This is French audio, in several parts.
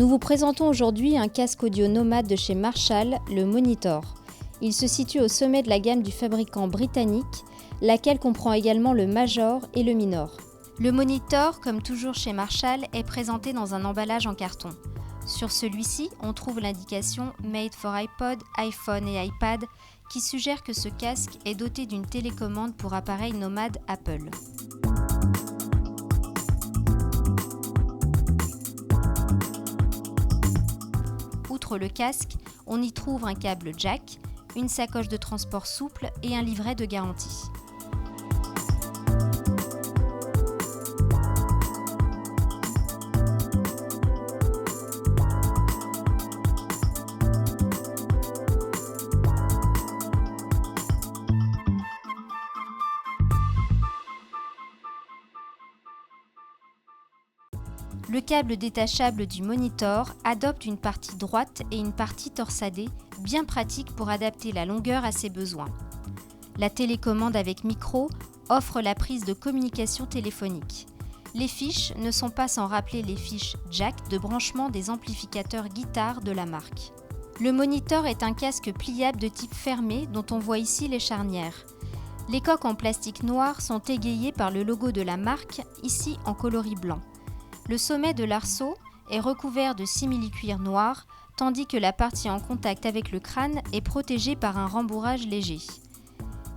Nous vous présentons aujourd'hui un casque audio nomade de chez Marshall, le Monitor. Il se situe au sommet de la gamme du fabricant britannique, laquelle comprend également le Major et le Minor. Le Monitor, comme toujours chez Marshall, est présenté dans un emballage en carton. Sur celui-ci, on trouve l'indication Made for iPod, iPhone et iPad qui suggère que ce casque est doté d'une télécommande pour appareil nomade Apple. Outre le casque, on y trouve un câble jack, une sacoche de transport souple et un livret de garantie. Le câble détachable du Monitor adopte une partie droite et une partie torsadée, bien pratique pour adapter la longueur à ses besoins. La télécommande avec micro offre la prise de communication téléphonique. Les fiches ne sont pas sans rappeler les fiches jack de branchement des amplificateurs guitare de la marque. Le Monitor est un casque pliable de type fermé dont on voit ici les charnières. Les coques en plastique noir sont égayées par le logo de la marque, ici en coloris blanc. Le sommet de l'arceau est recouvert de simili-cuir noir, tandis que la partie en contact avec le crâne est protégée par un rembourrage léger.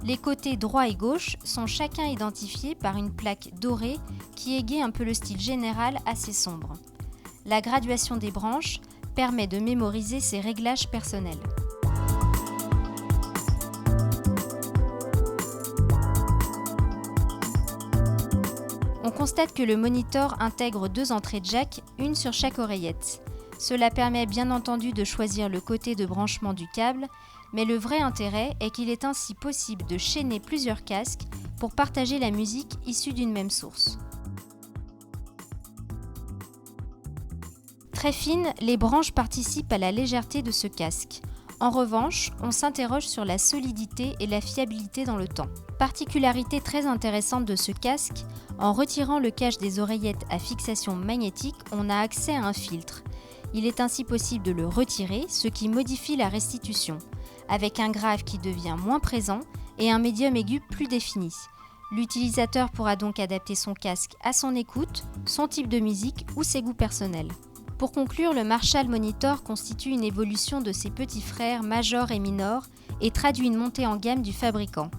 Les côtés droit et gauche sont chacun identifiés par une plaque dorée qui égaye un peu le style général assez sombre. La graduation des branches permet de mémoriser ses réglages personnels. On constate que le Monitor intègre 2 entrées jack, une sur chaque oreillette. Cela permet bien entendu de choisir le côté de branchement du câble, mais le vrai intérêt est qu'il est ainsi possible de chaîner plusieurs casques pour partager la musique issue d'une même source. Très fines, les branches participent à la légèreté de ce casque. En revanche, on s'interroge sur la solidité et la fiabilité dans le temps. Particularité très intéressante de ce casque, en retirant le cache des oreillettes à fixation magnétique, on a accès à un filtre. Il est ainsi possible de le retirer, ce qui modifie la restitution, avec un grave qui devient moins présent et un médium aigu plus défini. L'utilisateur pourra donc adapter son casque à son écoute, son type de musique ou ses goûts personnels. Pour conclure, le Marshall Monitor constitue une évolution de ses petits frères Major et Minor et traduit une montée en gamme du fabricant.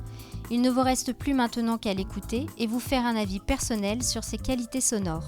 Il ne vous reste plus maintenant qu'à l'écouter et vous faire un avis personnel sur ses qualités sonores.